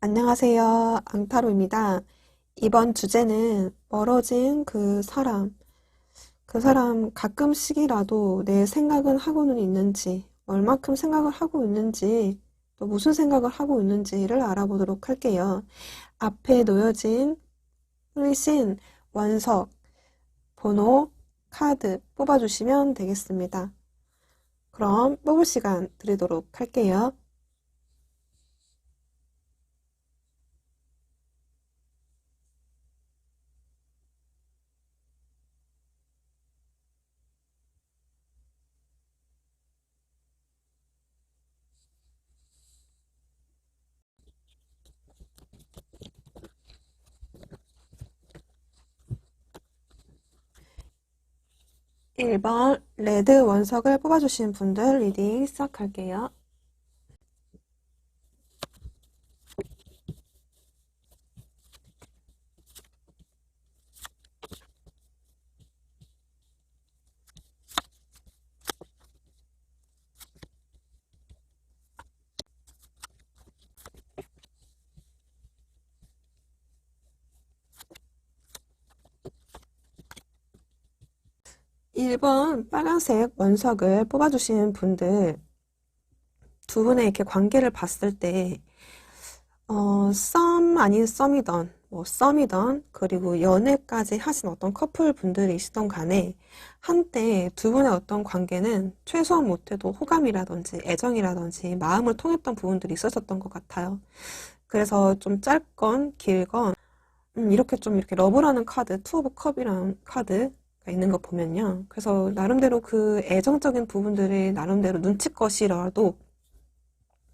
안녕하세요. 앙타로입니다. 이번 주제는 멀어진 그 사람 가끔씩이라도 내 생각은 하고는 있는지, 얼마큼 생각을 하고 있는지, 또 무슨 생각을 하고 있는지를 알아보도록 할게요. 앞에 놓여진 플리신 원석, 번호, 카드 뽑아주시면 되겠습니다. 그럼 뽑을 시간 드리도록 할게요. 1번 레드 원석을 뽑아주신 분들 리딩 시작할게요. 1번 빨간색 원석을 뽑아주신 분들 두 분의 이렇게 관계를 봤을 때 썸 아닌 썸이던 썸이던 그리고 연애까지 하신 어떤 커플 분들이시던 간에 한때 두 분의 어떤 관계는 최소한 못해도 호감이라든지 애정이라든지 마음을 통했던 부분들이 있었던 것 같아요. 그래서 좀 짧건 길건 이렇게 좀 이렇게 러브라는 카드, 투 오브 컵이라는 카드가 있는 거 보면요. 그래서 나름대로 그 애정적인 부분들이 나름대로 눈치껏이라도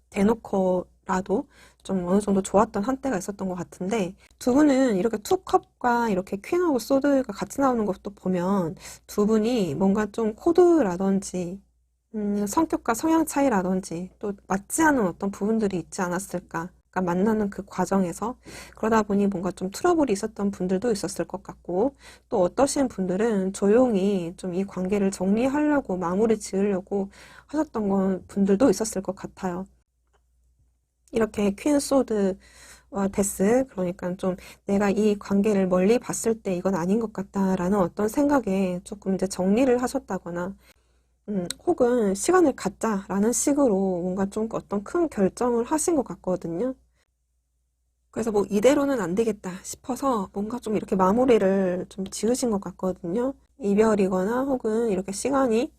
대놓고라도 좀 어느 정도 좋았던 한때가 있었던 것 같은데 두 분은 이렇게 투 컵과 이렇게 퀸하고 소드가 같이 나오는 것도 보면 두 분이 뭔가 좀 코드라든지 성격과 성향 차이라든지 또 맞지 않는 어떤 부분들이 있지 않았을까. 그러니까 만나는 그 과정에서 그러다 보니 뭔가 좀 트러블이 있었던 분들도 있었을 것 같고 또 어떠신 분들은 조용히 좀 이 관계를 정리하려고 마무리 지으려고 하셨던 분들도 있었을 것 같아요. 이렇게 퀸 소드와 데스 그러니까 좀 내가 이 관계를 멀리 봤을 때 이건 아닌 것 같다라는 어떤 생각에 조금 이제 정리를 하셨다거나 혹은 시간을 갖자라는 식으로 뭔가 좀 어떤 큰 결정을 하신 것 같거든요. 그래서 뭐 이대로는 안 되겠다 싶어서 뭔가 좀 이렇게 마무리를 좀 지으신 것 같거든요. 이별이거나 혹은 이렇게 시간이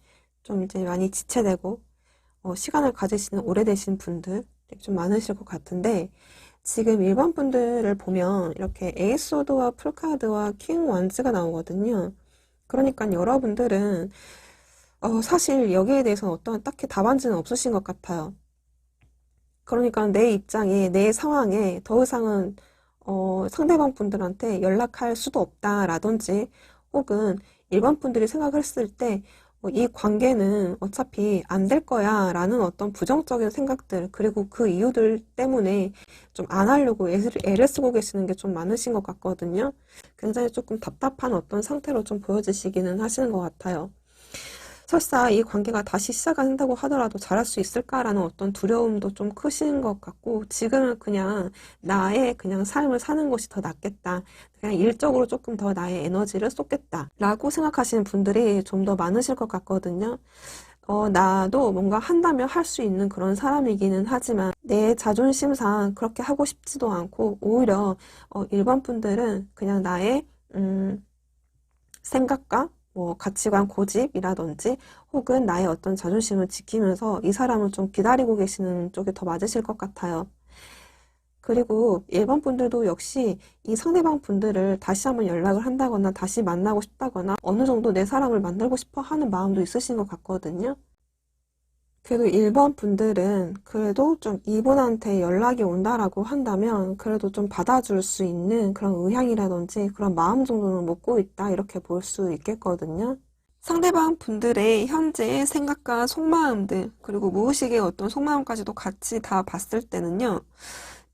좀 이제 많이 지체되고 시간을 가지시는 오래되신 분들 좀 많으실 것 같은데 지금 일반 분들을 보면 이렇게 에이스워드와 풀카드와 킹 원즈가 나오거든요. 그러니까 여러분들은 사실 여기에 대해서는 어떤 딱히 답안지는 없으신 것 같아요. 그러니까 내 입장에, 내 상황에 더 이상은 상대방 분들한테 연락할 수도 없다라든지 혹은 일반 분들이 생각했을 때 이 관계는 어차피 안 될 거야 라는 어떤 부정적인 생각들 그리고 그 이유들 때문에 좀 안 하려고 애를 쓰고 계시는 게 좀 많으신 것 같거든요. 굉장히 조금 답답한 어떤 상태로 좀 보여지시기는 하시는 것 같아요. 설사 이 관계가 다시 시작한다고 하더라도 잘할 수 있을까라는 어떤 두려움도 좀 크신 것 같고 지금은 그냥 나의 그냥 삶을 사는 것이 더 낫겠다. 그냥 일적으로 조금 더 나의 에너지를 쏟겠다. 라고 생각하시는 분들이 좀 더 많으실 것 같거든요. 나도 뭔가 한다면 할 수 있는 그런 사람이기는 하지만 내 자존심상 그렇게 하고 싶지도 않고 오히려 일반 분들은 그냥 나의 생각과 가치관 고집이라든지 혹은 나의 어떤 자존심을 지키면서 이 사람을 좀 기다리고 계시는 쪽에 더 맞으실 것 같아요. 그리고 일반 분들도 역시 이 상대방 분들을 다시 한번 연락을 한다거나 다시 만나고 싶다거나 어느 정도 내 사람을 만들고 싶어 하는 마음도 있으신 것 같거든요. 그래도 일본 분들은 그래도 좀 이분한테 연락이 온다라고 한다면 그래도 좀 받아줄 수 있는 그런 의향이라든지 그런 마음 정도는 먹고 있다 이렇게 볼 수 있겠거든요. 상대방 분들의 현재의 생각과 속마음들 그리고 무의식의 어떤 속마음까지도 같이 다 봤을 때는요.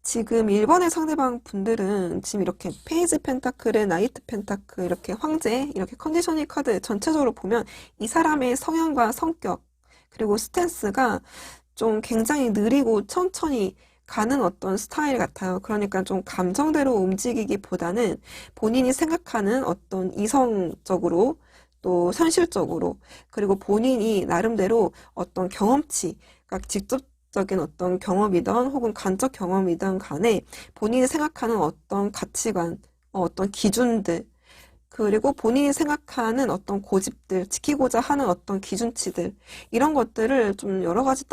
지금 1번의 상대방 분들은 지금 이렇게 페이즈 펜타클의 나이트 펜타클 이렇게 황제 이렇게 컨디셔닝 카드 전체적으로 보면 이 사람의 성향과 성격 그리고 스탠스가 좀 굉장히 느리고 천천히 가는 어떤 스타일 같아요. 그러니까 좀 감정대로 움직이기보다는 본인이 생각하는 어떤 이성적으로 또 현실적으로 그리고 본인이 나름대로 어떤 경험치, 그러니까 직접적인 어떤 경험이든 혹은 간접 경험이든 간에 본인이 생각하는 어떤 가치관, 어떤 기준들 그리고 본인이 생각하는 어떤 고집들, 지키고자 하는 어떤 기준치들, 이런 것들을 좀 여러 가지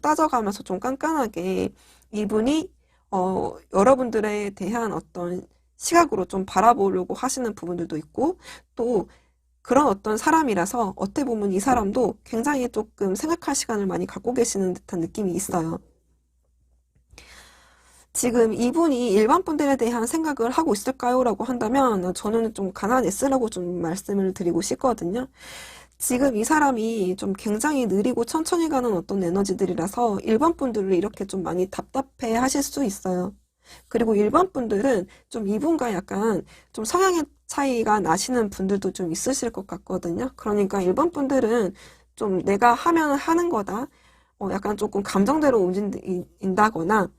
따져가면서 좀 깐깐하게 이분이, 여러분들에 대한 어떤 시각으로 좀 바라보려고 하시는 부분들도 있고, 또 그런 어떤 사람이라서 어떻게 보면 이 사람도 굉장히 조금 생각할 시간을 많이 갖고 계시는 듯한 느낌이 있어요. 지금 이분이 일반 분들에 대한 생각을 하고 있을까요? 라고 한다면 저는 좀 가난히 쓰라고 좀 말씀을 드리고 싶거든요. 지금 이 사람이 좀 굉장히 느리고 천천히 가는 어떤 에너지들이라서 일반 분들을 이렇게 좀 많이 답답해 하실 수 있어요. 그리고 일반 분들은 좀 이분과 약간 좀 성향의 차이가 나시는 분들도 좀 있으실 것 같거든요. 그러니까 일반 분들은 좀 내가 하면 하는 거다. 약간 조금 감정대로 움직인다거나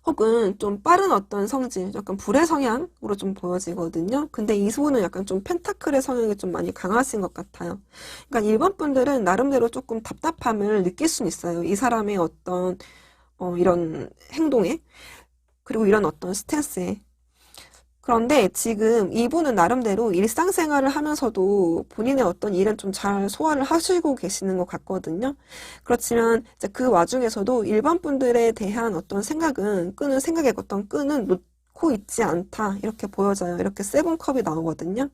혹은 좀 빠른 어떤 성질, 약간 불의 성향으로 좀 보여지거든요. 근데 이분은 약간 좀 펜타클의 성향이 좀 많이 강하신 것 같아요. 그러니까 일반 분들은 나름대로 조금 답답함을 느낄 수는 있어요. 이 사람의 어떤 이런 행동에 그리고 이런 어떤 스탠스에. 그런데 지금 이분은 나름대로 일상생활을 하면서도 본인의 어떤 일을 좀 잘 소화를 하시고 계시는 것 같거든요. 그렇지만 이제 그 와중에서도 일반 분들에 대한 어떤 생각은 생각의 어떤 끈은 놓고 있지 않다. 이렇게 보여져요. 이렇게 세븐컵이 나오거든요.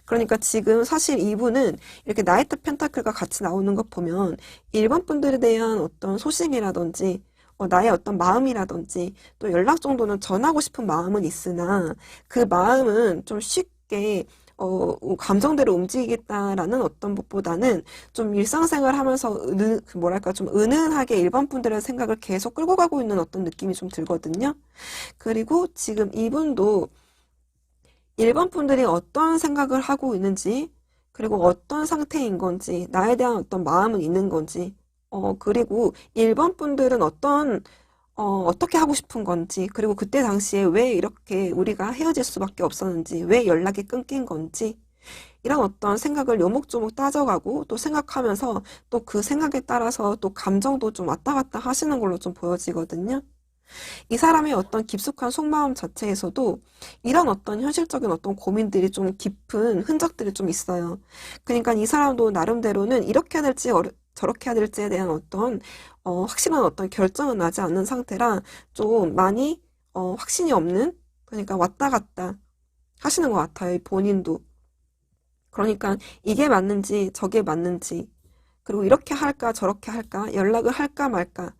그러니까 지금 사실 이분은 이렇게 나이트 펜타클과 같이 나오는 것 보면 일반 분들에 대한 어떤 소심이라든지 나의 어떤 마음이라든지 또 연락 정도는 전하고 싶은 마음은 있으나 그 마음은 좀 쉽게 감정대로 움직이겠다라는 어떤 것보다는 좀 일상생활 하면서 뭐랄까 좀 은은하게 일반 분들의 생각을 계속 끌고 가고 있는 어떤 느낌이 좀 들거든요. 그리고 지금 이분도 일반 분들이 어떤 생각을 하고 있는지, 그리고 어떤 상태인 건지, 나에 대한 어떤 마음은 있는 건지, 그리고 일반 분들은 어떻게 하고 싶은 건지, 그리고 그때 당시에 왜 이렇게 우리가 헤어질 수밖에 없었는지, 왜 연락이 끊긴 건지, 이런 어떤 생각을 요목조목 따져가고 또 생각하면서 또 그 생각에 따라서 또 감정도 좀 왔다 갔다 하시는 걸로 좀 보여지거든요. 이 사람의 어떤 깊숙한 속마음 자체에서도 이런 어떤 현실적인 어떤 고민들이 좀 깊은 흔적들이 좀 있어요. 그러니까 이 사람도 나름대로는 이렇게 해야 될지 저렇게 해야 될지에 대한 어떤 확실한 어떤 결정은 나지 않는 상태라 좀 많이 확신이 없는 그러니까 왔다 갔다 하시는 것 같아요. 본인도. 그러니까 이게 맞는지 저게 맞는지 그리고 이렇게 할까 저렇게 할까 연락을 할까 말까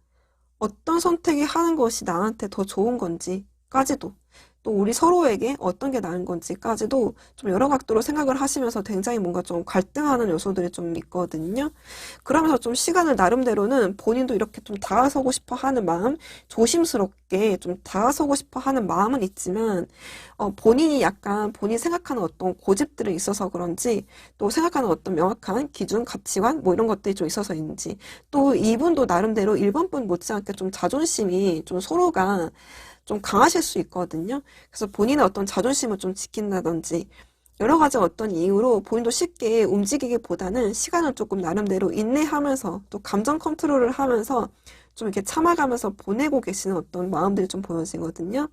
어떤 선택이 하는 것이 나한테 더 좋은 건지까지도 또 우리 서로에게 어떤 게 나은 건지까지도 좀 여러 각도로 생각을 하시면서 굉장히 뭔가 좀 갈등하는 요소들이 좀 있거든요. 그러면서 좀 시간을 나름대로는 본인도 이렇게 좀 다가서고 싶어 하는 마음, 조심스럽게 좀 다가서고 싶어 하는 마음은 있지만 본인이 약간 본인이 생각하는 어떤 고집들이 있어서 그런지 또 생각하는 어떤 명확한 기준, 가치관 뭐 이런 것들이 좀 있어서인지 또 이분도 나름대로 일반 분 못지않게 좀 자존심이 좀 서로가 좀 강하실 수 있거든요. 그래서 본인의 어떤 자존심을 좀 지킨다든지 여러 가지 어떤 이유로 본인도 쉽게 움직이기보다는 시간을 조금 나름대로 인내하면서 또 감정 컨트롤을 하면서 좀 이렇게 참아가면서 보내고 계시는 어떤 마음들이 좀 보여지거든요.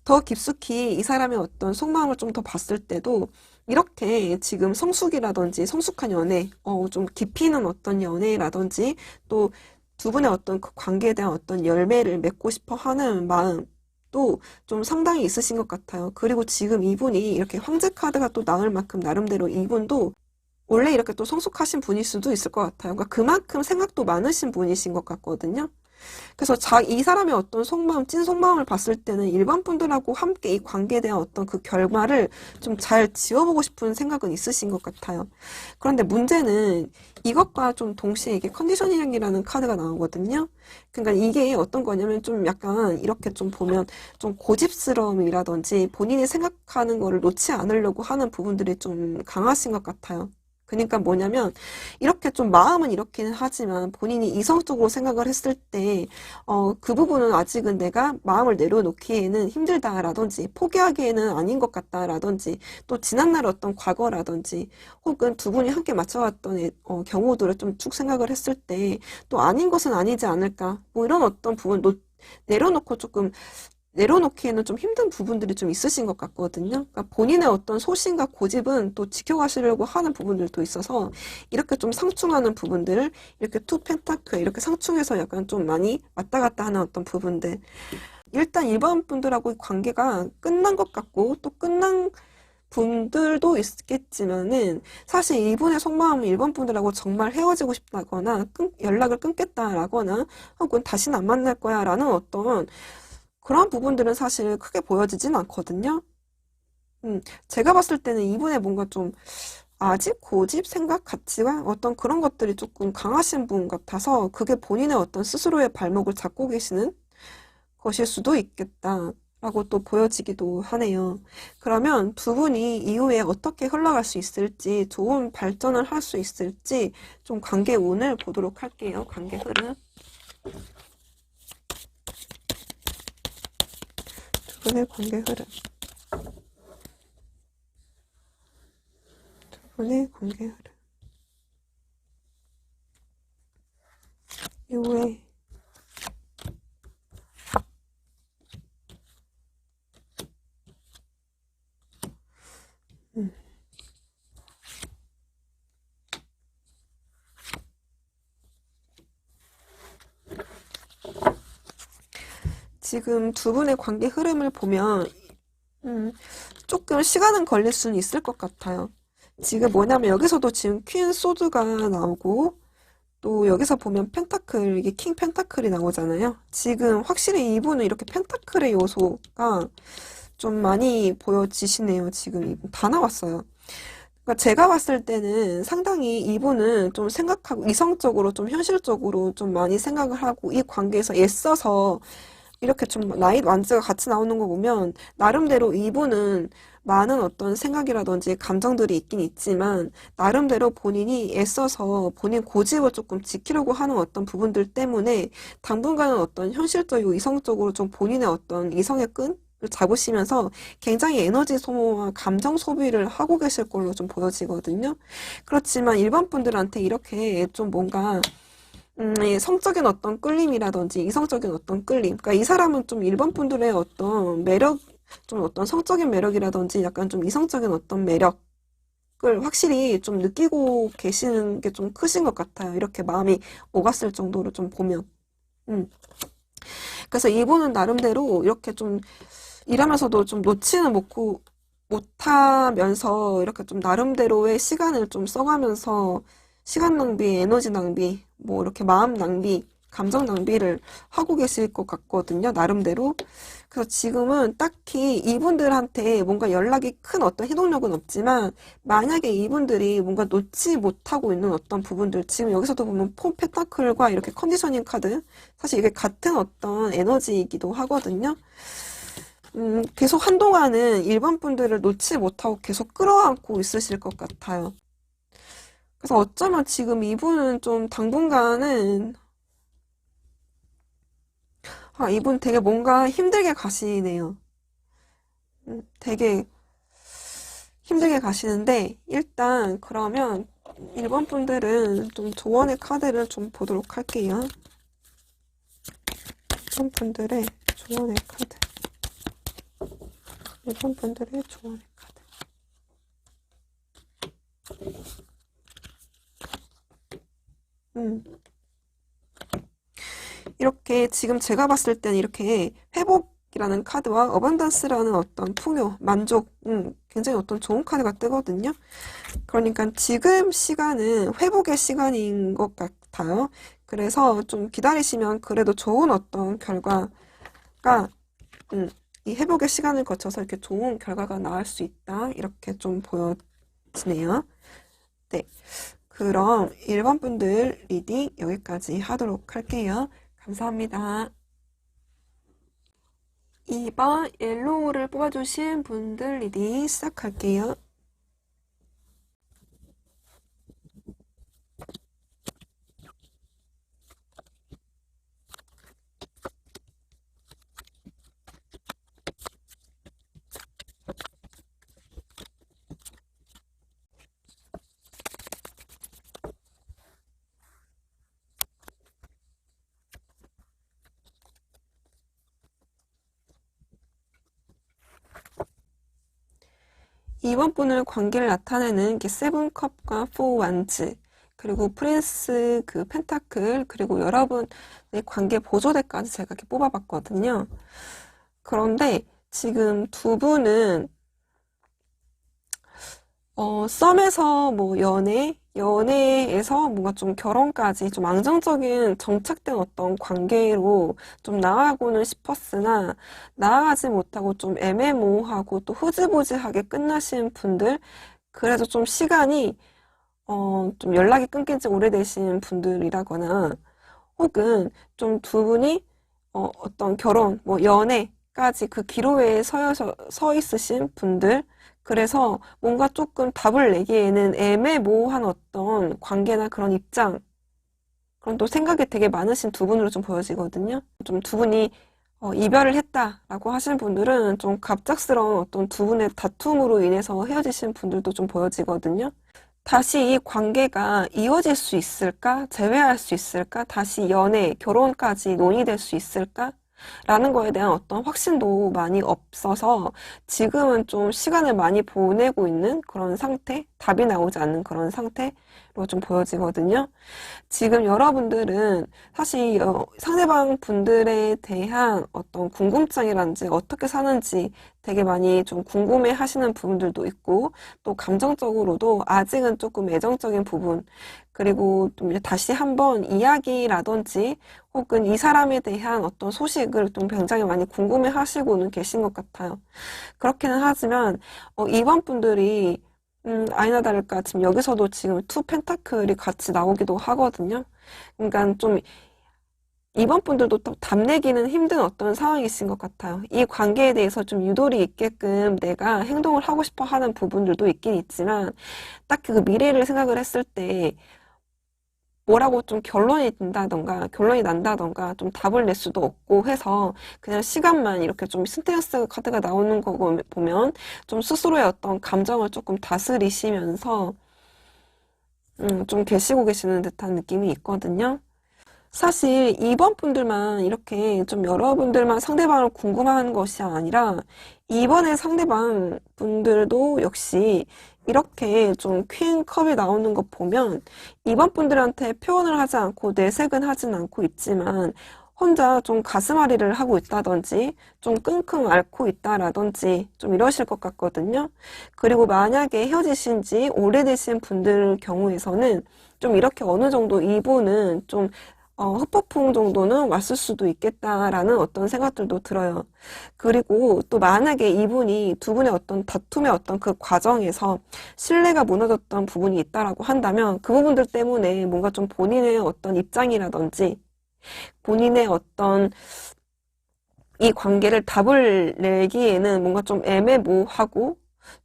더 깊숙이 이 사람의 어떤 속마음을 좀 더 봤을 때도 이렇게 지금 성숙이라든지 성숙한 연애, 좀 깊이 있는 어떤 연애라든지 또 두 분의 어떤 그 관계에 대한 어떤 열매를 맺고 싶어 하는 마음도 좀 상당히 있으신 것 같아요. 그리고 지금 이분이 이렇게 황제 카드가 또 나올 만큼 나름대로 이분도 원래 이렇게 또 성숙하신 분일 수도 있을 것 같아요. 그러니까 그만큼 생각도 많으신 분이신 것 같거든요. 그래서 이 사람의 어떤 속마음, 찐 속마음을 봤을 때는 일반 분들하고 함께 이 관계에 대한 어떤 그 결말을 좀 잘 지어보고 싶은 생각은 있으신 것 같아요. 그런데 문제는 이것과 좀 동시에 이게 컨디셔닝이라는 카드가 나오거든요. 그러니까 이게 어떤 거냐면 좀 약간 이렇게 좀 보면 좀 고집스러움이라든지 본인이 생각하는 거를 놓지 않으려고 하는 부분들이 좀 강하신 것 같아요. 그러니까 뭐냐면 이렇게 좀 마음은 이렇게는 하지만 본인이 이성적으로 생각을 했을 때 그 부분은 아직은 내가 마음을 내려놓기에는 힘들다라든지 포기하기에는 아닌 것 같다라든지 또 지난날 어떤 과거라든지 혹은 두 분이 함께 맞춰왔던 경우들을 좀 쭉 생각을 했을 때 또 아닌 것은 아니지 않을까 뭐 이런 어떤 부분 내려놓고 조금 내려놓기에는 좀 힘든 부분들이 좀 있으신 것 같거든요. 그러니까 본인의 어떤 소신과 고집은 또 지켜가시려고 하는 부분들도 있어서 이렇게 좀 상충하는 부분들을 이렇게 투 펜타클 이렇게 상충해서 약간 좀 많이 왔다 갔다 하는 어떤 부분들. 일단 일반 분들하고 관계가 끝난 것 같고 또 끝난 분들도 있겠지만은 사실 이분의 속마음은 일본 분들하고 정말 헤어지고 싶다거나 연락을 끊겠다라거나 혹은 다시는 안 만날 거야 라는 어떤 그런 부분들은 사실 크게 보여지진 않거든요. 제가 봤을 때는 이분의 뭔가 좀 아직 고집, 생각, 가치관 어떤 그런 것들이 조금 강하신 분 같아서 그게 본인의 어떤 스스로의 발목을 잡고 계시는 것일 수도 있겠다라고 또 보여지기도 하네요. 그러면 두 분이 이후에 어떻게 흘러갈 수 있을지, 좋은 발전을 할 수 있을지 좀 관계 운을 보도록 할게요. 관계 흐름. 두 분의 관계 흐름. 두 분의 관계 흐름. 이후에 지금 두 분의 관계 흐름을 보면 조금 시간은 걸릴 수는 있을 것 같아요. 지금 뭐냐면 여기서도 지금 퀸 소드가 나오고 또 여기서 보면 펜타클, 이게 킹 펜타클이 나오잖아요. 지금 확실히 이분은 이렇게 펜타클의 요소가 좀 많이 보여지시네요. 지금 다 나왔어요. 그러니까 제가 봤을 때는 상당히 이분은 좀 생각하고 이성적으로 좀 현실적으로 좀 많이 생각을 하고 이 관계에서 애써서 이렇게 좀 나이 완즈가 같이 나오는 거 보면 나름대로 이분은 많은 어떤 생각이라든지 감정들이 있긴 있지만 나름대로 본인이 애써서 본인 고집을 조금 지키려고 하는 어떤 부분들 때문에 당분간은 어떤 현실적이고 이성적으로 좀 본인의 어떤 이성의 끈을 잡으시면서 굉장히 에너지 소모와 감정 소비를 하고 계실 걸로 좀 보여지거든요. 그렇지만 일반 분들한테 이렇게 좀 뭔가 이 성적인 어떤 끌림이라든지 이성적인 어떤 끌림. 그러니까 이 사람은 좀 일반 분들의 어떤 매력, 좀 어떤 성적인 매력이라든지 약간 좀 이성적인 어떤 매력을 확실히 좀 느끼고 계시는 게 좀 크신 것 같아요. 이렇게 마음이 오갔을 정도로 좀 보면. 음. 그래서 이분은 나름대로 이렇게 좀 일하면서도 좀 놓지는 못하면서 이렇게 좀 나름대로의 시간을 좀 써가면서 시간 낭비, 에너지 낭비, 뭐 이렇게 마음 낭비, 감정 낭비를 하고 계실 것 같거든요. 나름대로. 그래서 지금은 딱히 이분들한테 뭔가 연락이 큰 어떤 해동력은 없지만 만약에 이분들이 뭔가 놓지 못하고 있는 어떤 부분들 지금 여기서도 보면 폰 페타클과 이렇게 컨디셔닝 카드 사실 이게 같은 어떤 에너지이기도 하거든요. 계속 한동안은 일반 분들을 놓지 못하고 계속 끌어안고 있으실 것 같아요. 그래서 어쩌면 지금 이분은 좀 당분간은 이분 되게 뭔가 힘들게 가시네요. 되게 힘들게 가시는데 일단 그러면 일본 분들은 좀 조언의 카드를 좀 보도록 할게요. 일본 분들의 조언의 카드. 일본 분들의 조언의 카드. 이렇게 지금 제가 봤을 때는 이렇게 회복이라는 카드와 어반던스라는 어떤 풍요, 만족, 굉장히 어떤 좋은 카드가 뜨거든요. 그러니까 지금 시간은 회복의 시간인 것 같아요. 그래서 좀 기다리시면 그래도 좋은 어떤 결과가, 이 회복의 시간을 거쳐서 이렇게 좋은 결과가 나올 수 있다. 이렇게 좀 보여지네요. 네. 그럼 1번 분들 리딩 여기까지 하도록 할게요. 감사합니다. 2번 옐로우를 뽑아주신 분들 리딩 시작할게요. 이번 분의 관계를 나타내는 게 세븐컵과 포 완즈, 그리고 프린스 그 펜타클, 그리고 여러분의 관계 보조대까지 제가 이렇게 뽑아봤거든요. 그런데 지금 두 분은 썸에서 뭐 연애에서 뭔가 좀 결혼까지 좀 안정적인 정착된 어떤 관계로 좀 나아가고는 싶었으나 나아가지 못하고 좀 애매모호하고 또 흐지부지하게 끝나신 분들, 그래서 좀 시간이 좀 연락이 끊긴 지 오래되신 분들이라거나 혹은 좀 두 분이 어떤 결혼, 뭐 연애까지 그 기로에 서 있으신 분들, 그래서 뭔가 조금 답을 내기에는 애매모호한 어떤 관계나 그런 입장, 그런 또 생각이 되게 많으신 두 분으로 좀 보여지거든요. 좀 두 분이 이별을 했다라고 하신 분들은 좀 갑작스러운 어떤 두 분의 다툼으로 인해서 헤어지신 분들도 좀 보여지거든요. 다시 이 관계가 이어질 수 있을까? 재회할 수 있을까? 다시 연애, 결혼까지 논의될 수 있을까? 라는 거에 대한 어떤 확신도 많이 없어서 지금은 좀 시간을 많이 보내고 있는 그런 상태? 답이 나오지 않는 그런 상태로 좀 보여지거든요. 지금 여러분들은 사실 상대방 분들에 대한 어떤 궁금증이란지 어떻게 사는지 되게 많이 좀 궁금해 하시는 부분들도 있고 또 감정적으로도 아직은 조금 애정적인 부분 그리고 좀 다시 한번 이야기라든지 혹은 이 사람에 대한 어떤 소식을 좀 굉장히 많이 궁금해 하시고는 계신 것 같아요. 그렇기는 하지만 이번 분들이 아니나 다를까 지금 여기서도 지금 투 펜타클이 같이 나오기도 하거든요. 그러니까 좀 이번 분들도 또 답내기는 힘든 어떤 상황이신 것 같아요. 이 관계에 대해서 좀 유도리 있게끔 내가 행동을 하고 싶어 하는 부분들도 있긴 있지만 딱히 그 미래를 생각을 했을 때 뭐라고 좀 결론이 난다던가 좀 답을 낼 수도 없고 해서 그냥 시간만 이렇게 좀 스트레스 카드가 나오는 거 보면 좀 스스로의 어떤 감정을 조금 다스리시면서 좀 계시고 계시는 듯한 느낌이 있거든요. 사실 이번 분들만 이렇게 좀 여러분들만 상대방을 궁금해하는 것이 아니라 이번에 상대방 분들도 역시 이렇게 좀 퀸 컵이 나오는 거 보면 이번 분들한테 표현을 하지 않고 내색은 하진 않고 있지만 혼자 좀 가슴앓이를 하고 있다든지 좀 끙끙 앓고 있다라든지 좀 이러실 것 같거든요. 그리고 만약에 헤어지신 지 오래되신 분들 경우에서는 좀 이렇게 어느 정도 이분은 좀 후폭풍 정도는 왔을 수도 있겠다라는 어떤 생각들도 들어요. 그리고 또 만약에 이분이 두 분의 어떤 다툼의 어떤 그 과정에서 신뢰가 무너졌던 부분이 있다라고 한다면 그 부분들 때문에 뭔가 좀 본인의 어떤 입장이라든지 본인의 어떤 이 관계를 답을 내기에는 뭔가 좀 애매모호하고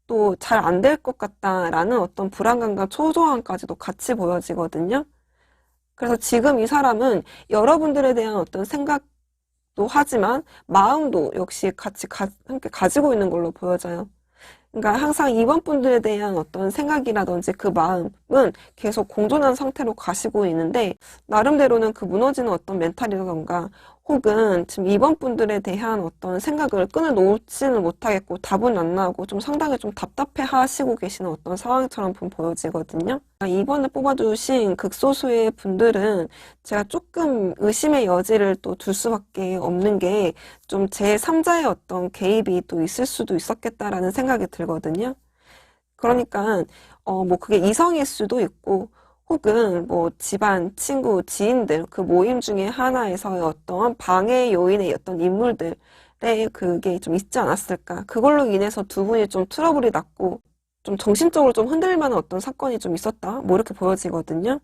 또 잘 안 될 것 같다라는 어떤 불안감과 초조함까지도 같이 보여지거든요. 그래서 지금 이 사람은 여러분들에 대한 어떤 생각도 하지만 마음도 역시 같이 함께 가지고 있는 걸로 보여져요. 그러니까 항상 이번 분들에 대한 어떤 생각이라든지 그 마음은 계속 공존한 상태로 가시고 있는데 나름대로는 그 무너지는 어떤 멘탈이라던가 혹은 지금 이번 분들에 대한 어떤 생각을 끊어놓지는 못하겠고 답은 안 나오고 좀 상당히 좀 답답해 하시고 계시는 어떤 상황처럼 보여지거든요. 이번에 뽑아주신 극소수의 분들은 제가 조금 의심의 여지를 또 둘 수밖에 없는 게 좀 제3자의 어떤 개입이 또 있을 수도 있었겠다라는 생각이 들거든요. 그러니까 뭐 그게 이성일 수도 있고 혹은 뭐 집안, 친구, 지인들 그 모임 중에 하나에서의 어떤 방해 요인의 어떤 인물들의 그게 좀 있지 않았을까. 그걸로 인해서 두 분이 좀 트러블이 났고 좀 정신적으로 좀 흔들릴 만한 어떤 사건이 좀 있었다. 뭐 이렇게 보여지거든요.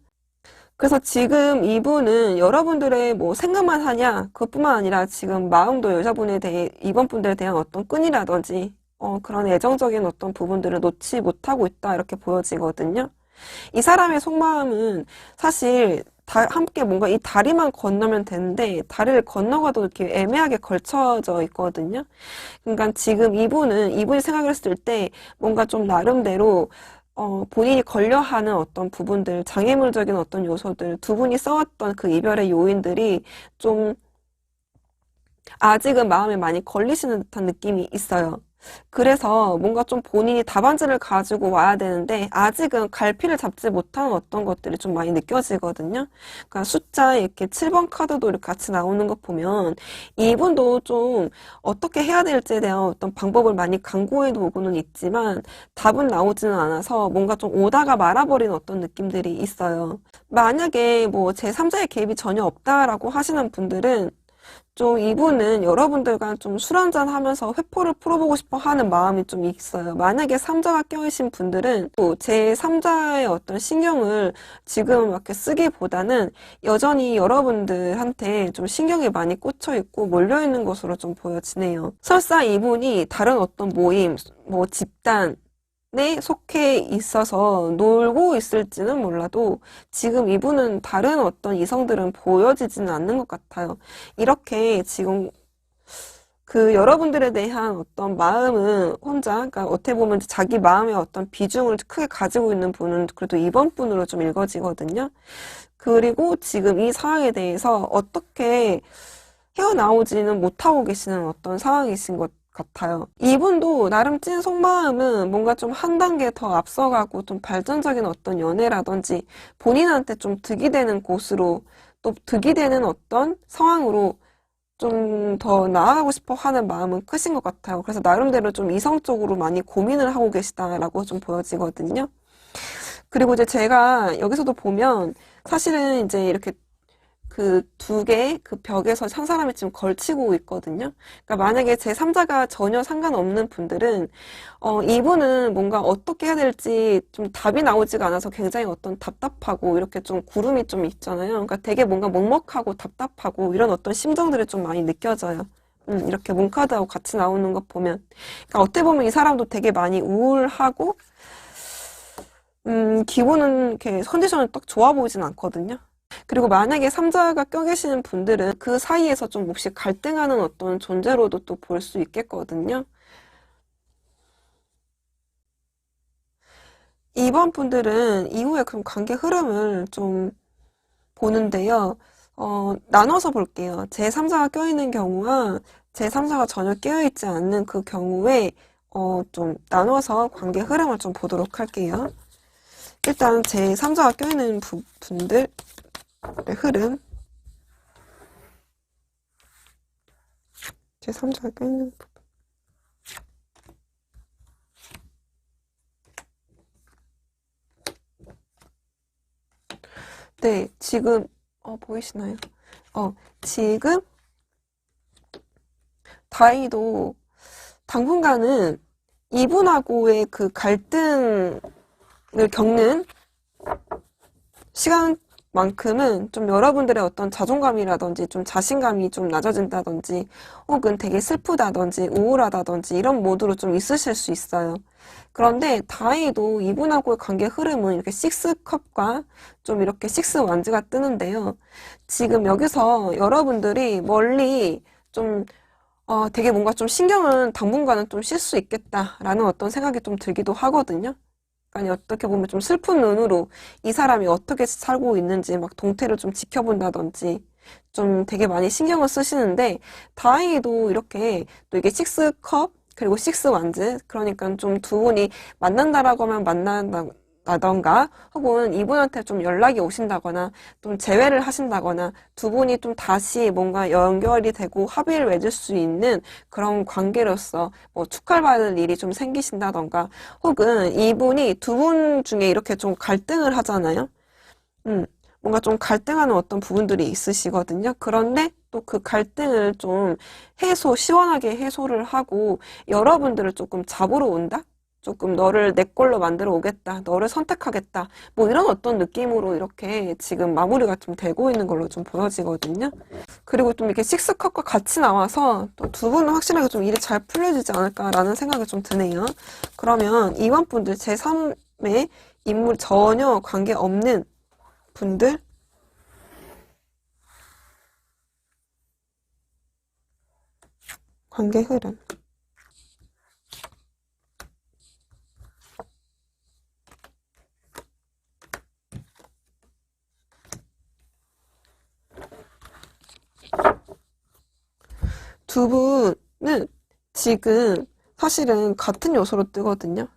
그래서 지금 이분은 여러분들의 뭐 생각만 하냐 그것뿐만 아니라 지금 마음도 여자분에 대해 이번 분들에 대한 어떤 끈이라든지 그런 애정적인 어떤 부분들을 놓지 못하고 있다 이렇게 보여지거든요. 이 사람의 속마음은 사실 함께 뭔가 이 다리만 건너면 되는데 다리를 건너가도 이렇게 애매하게 걸쳐져 있거든요. 그러니까 지금 이분이 생각을 했을 때 뭔가 좀 나름대로 본인이 걸려하는 어떤 부분들, 장애물적인 어떤 요소들, 두 분이 싸웠던 그 이별의 요인들이 좀 아직은 마음에 많이 걸리시는 듯한 느낌이 있어요. 그래서 뭔가 좀 본인이 답안지를 가지고 와야 되는데 아직은 갈피를 잡지 못하는 어떤 것들이 좀 많이 느껴지거든요. 그러니까 숫자 이렇게 7번 카드도 이렇게 같이 나오는 거 보면 이분도 좀 어떻게 해야 될지에 대한 어떤 방법을 많이 강구해 놓고는 있지만 답은 나오지는 않아서 뭔가 좀 오다가 말아버리는 어떤 느낌들이 있어요. 만약에 뭐 제3자의 개입이 전혀 없다라고 하시는 분들은 좀 이분은 여러분들과 좀 술 한잔 하면서 회포를 풀어보고 싶어 하는 마음이 좀 있어요. 만약에 삼자가 껴이신 분들은 또 제 3자의 어떤 신경을 지금 이렇게 쓰기보다는 여전히 여러분들한테 좀 신경이 많이 꽂혀 있고 몰려 있는 것으로 좀 보여지네요. 설사 이분이 다른 어떤 모임, 뭐 집단, 에 속해 있어서 놀고 있을지는 몰라도 지금 이분은 다른 어떤 이성들은 보여지지는 않는 것 같아요. 이렇게 지금 그 여러분들에 대한 어떤 마음은 혼자, 그러니까 어떻게 보면 자기 마음의 어떤 비중을 크게 가지고 있는 분은 그래도 이번 분으로 좀 읽어지거든요. 그리고 지금 이 상황에 대해서 어떻게 헤어나오지는 못하고 계시는 어떤 상황이신 것 같아요. 이분도 나름 찐 속마음은 뭔가 좀 한 단계 더 앞서가고 좀 발전적인 어떤 연애라든지 본인한테 좀 득이 되는 곳으로 또 득이 되는 어떤 상황으로 좀 더 나아가고 싶어 하는 마음은 크신 것 같아요. 그래서 나름대로 좀 이성적으로 많이 고민을 하고 계시다라고 좀 보여지거든요. 그리고 이제 제가 여기서도 보면 사실은 이제 이렇게 그 두 개, 그 벽에서 한 사람이 지금 걸치고 있거든요. 그러니까 만약에 제3자가 전혀 상관없는 분들은, 이분은 뭔가 어떻게 해야 될지 좀 답이 나오지가 않아서 굉장히 어떤 답답하고 이렇게 좀 구름이 좀 있잖아요. 그러니까 되게 뭔가 먹먹하고 답답하고 이런 어떤 심정들이 좀 많이 느껴져요. 이렇게 문카드하고 같이 나오는 것 보면. 그러니까 어떻게 보면 이 사람도 되게 많이 우울하고, 기분은 이렇게 컨디션은 딱 좋아 보이진 않거든요. 그리고 만약에 삼자가 껴 계시는 분들은 그 사이에서 좀 몹시 갈등하는 어떤 존재로도 또 볼 수 있겠거든요. 이번 분들은 이후에 그럼 관계 흐름을 좀 보는데요. 나눠서 볼게요. 제3자가 껴있는 경우와 제3자가 전혀 끼어있지 않는 그 경우에 좀 나눠서 관계 흐름을 좀 보도록 할게요. 일단 제3자가 껴있는 분들의 흐름, 제3자가 껴있는 네, 지금, 보이시나요? 지금 다행히도 당분간은 이분하고의 그 갈등을 겪는 시간만큼은 좀 여러분들의 어떤 자존감이라든지 좀 자신감이 좀 낮아진다든지 혹은 되게 슬프다든지 우울하다든지 이런 모드로 좀 있으실 수 있어요. 그런데 다행히도 이분하고의 관계 흐름은 이렇게 식스컵과 좀 이렇게 식스 완즈가 뜨는데요. 지금 여기서 여러분들이 멀리 좀 되게 뭔가 좀 신경은 당분간은 좀 쉴 수 있겠다라는 어떤 생각이 좀 들기도 하거든요. 아니, 어떻게 보면 좀 슬픈 눈으로 이 사람이 어떻게 살고 있는지 막 동태를 좀 지켜본다든지 좀 되게 많이 신경을 쓰시는데 다행히도 이렇게 또 이게 식스컵 그리고 식스 완즈 그러니까 좀 두 분이 만난다라고 하면 만난다던가 혹은 이분한테 좀 연락이 오신다거나 좀 재회를 하신다거나 두 분이 좀 다시 뭔가 연결이 되고 합의를 맺을 수 있는 그런 관계로서 뭐 축하를 받을 일이 좀 생기신다던가 혹은 이분이 두 분 중에 이렇게 좀 갈등을 하잖아요. 음, 뭔가 좀 갈등하는 어떤 부분들이 있으시거든요. 그런데 또 그 갈등을 좀 시원하게 해소를 하고 여러분들을 조금 잡으러 온다? 조금 너를 내 걸로 만들어 오겠다. 너를 선택하겠다. 뭐 이런 어떤 느낌으로 이렇게 지금 마무리가 좀 되고 있는 걸로 좀 보여지거든요. 그리고 좀 이렇게 식스컵과 같이 나와서 또 두 분은 확실하게 좀 일이 잘 풀려지지 않을까라는 생각이 좀 드네요. 그러면 이번 분들 제3의 인물 전혀 관계 없는 분들 관계 흐름. 두 분은 지금 사실은 같은 요소로 뜨거든요.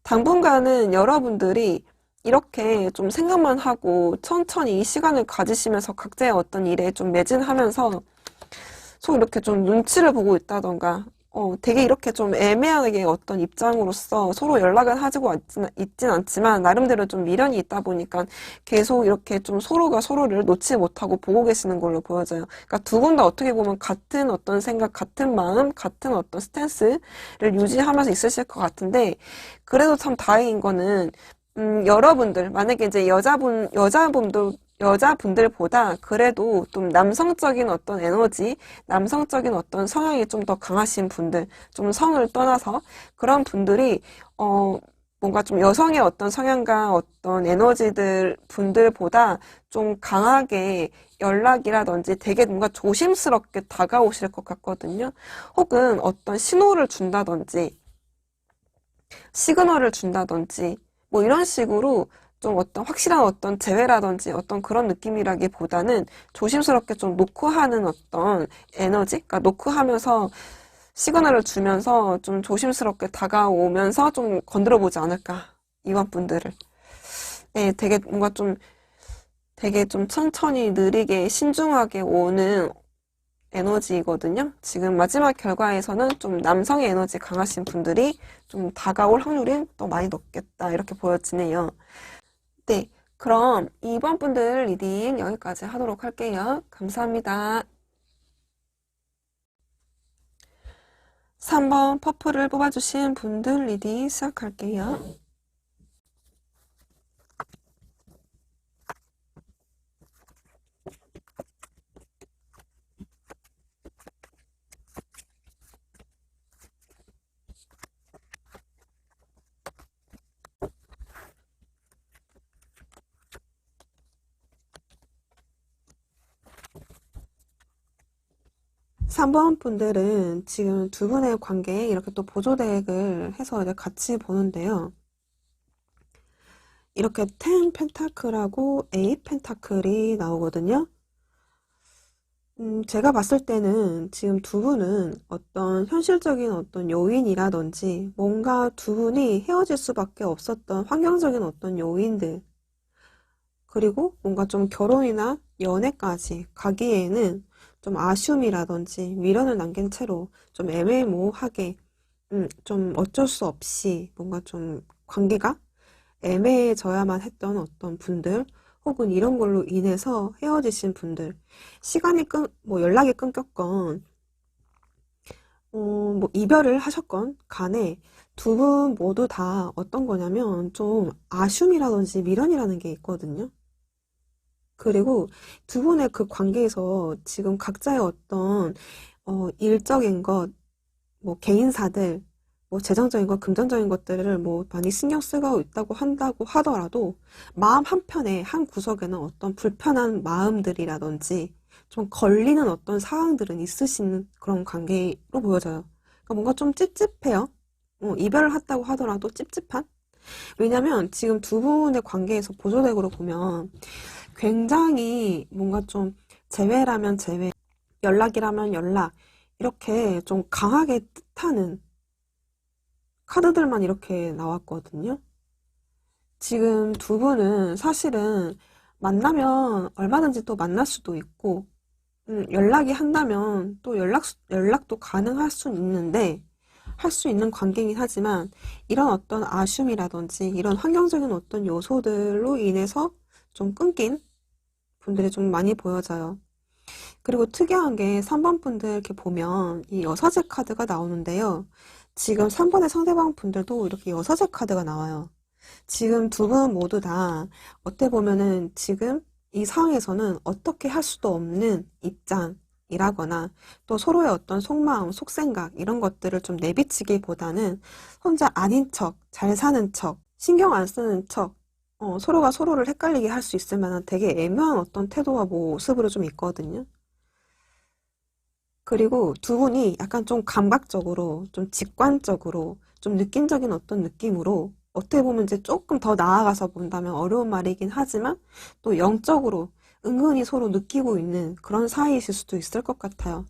당분간은 여러분들이 이렇게 좀 생각만 하고 천천히 이 시간을 가지시면서 각자의 어떤 일에 좀 매진하면서 서로 이렇게 좀 눈치를 보고 있다던가, 되게 이렇게 좀 애매하게 어떤 입장으로서 서로 연락은 하지고 있진 않지만, 나름대로 좀 미련이 있다 보니까 계속 이렇게 좀 서로가 서로를 놓지 못하고 보고 계시는 걸로 보여져요. 그러니까 두 분 다 어떻게 보면 같은 어떤 생각, 같은 마음, 같은 어떤 스탠스를 유지하면서 있으실 것 같은데, 그래도 참 다행인 거는, 여러분들, 만약에 이제 여자분들보다 그래도 좀 남성적인 어떤 에너지, 남성적인 어떤 성향이 좀 더 강하신 분들, 좀 성을 떠나서 그런 분들이, 뭔가 좀 여성의 어떤 성향과 어떤 분들보다 좀 강하게 연락이라든지 되게 뭔가 조심스럽게 다가오실 것 같거든요. 혹은 어떤 신호를 준다든지, 시그널을 준다든지, 뭐 이런 식으로 좀 어떤 확실한 어떤 재회라든지 어떤 그런 느낌이라기보다는 조심스럽게 좀 노크하는 어떤 에너지? 그러니까 노크하면서 시그널을 주면서 좀 조심스럽게 다가오면서 좀 건드려보지 않을까. 이번 분들을. 네, 되게 뭔가 좀 되게 좀 천천히 느리게 신중하게 오는 에너지거든요. 지금 마지막 결과에서는 좀 남성의 에너지 강하신 분들이 좀 다가올 확률이 더 많이 높겠다. 이렇게 보여지네요. 네, 그럼 2번 분들 리딩 여기까지 하도록 할게요. 감사합니다. 3번 퍼플을 뽑아주신 분들 리딩 시작할게요. 3번 분들은 지금 두 분의 관계에 이렇게 또 보조덱을 해서 이제 같이 보는데요. 이렇게 10 펜타클하고 8 펜타클이 나오거든요. 제가 봤을 때는 지금 두 분은 어떤 현실적인 어떤 요인이라든지 뭔가 두 분이 헤어질 수밖에 없었던 환경적인 어떤 요인들, 그리고 뭔가 좀 결혼이나 연애까지 가기에는 좀 아쉬움이라든지 미련을 남긴 채로 좀 애매모호하게 좀 어쩔 수 없이 뭔가 좀 관계가 애매해져야만 했던 어떤 분들, 혹은 이런 걸로 인해서 헤어지신 분들, 뭐 연락이 끊겼건, 뭐 이별을 하셨건 간에 두 분 모두 다 어떤 거냐면 좀 아쉬움이라든지 미련이라는 게 있거든요. 그리고 두 분의 그 관계에서 지금 각자의 어떤 일적인 것, 뭐 개인사들, 뭐 재정적인 것, 금전적인 것들을 뭐 많이 신경 쓰고 있다고 한다고 하더라도 마음 한편에 한 구석에는 어떤 불편한 마음들이라든지 좀 걸리는 어떤 상황들은 있으신 그런 관계로 보여져요. 그러니까 뭔가 좀 찝찝해요. 이별을 했다고 하더라도 찝찝한? 왜냐면 지금 두 분의 관계에서 보조덱으로 보면 굉장히 뭔가 좀 재회라면 재회, 연락이라면 연락, 이렇게 좀 강하게 뜻하는 카드들만 이렇게 나왔거든요. 지금 두 분은 사실은 만나면 얼마든지 또 만날 수도 있고, 연락이 한다면 또 연락도 가능할 수는 있는데, 할 수 있는 관계이긴 하지만, 이런 어떤 아쉬움이라든지, 이런 환경적인 어떤 요소들로 인해서 좀 끊긴 분들이 좀 많이 보여져요. 그리고 특이한 게 3번 분들 이렇게 보면 이 여사제 카드가 나오는데요. 지금 3번의 상대방 분들도 이렇게 여사제 카드가 나와요. 지금 두 분 모두 다 어떻게 보면은 지금 이 상황에서는 어떻게 할 수도 없는 입장이라거나 또 서로의 어떤 속마음, 속생각 이런 것들을 좀 내비치기보다는 혼자 아닌 척, 잘 사는 척, 신경 안 쓰는 척, 서로가 서로를 헷갈리게 할 수 있을 만한 되게 애매한 어떤 태도와 모습으로 좀 있거든요. 그리고 두 분이 약간 좀 감각적으로, 좀 직관적으로, 좀 느낌적인 어떤 느낌으로 어떻게 보면 이제 조금 더 나아가서 본다면 어려운 말이긴 하지만 또 영적으로 은근히 서로 느끼고 있는 그런 사이이실 수도 있을 것 같아요.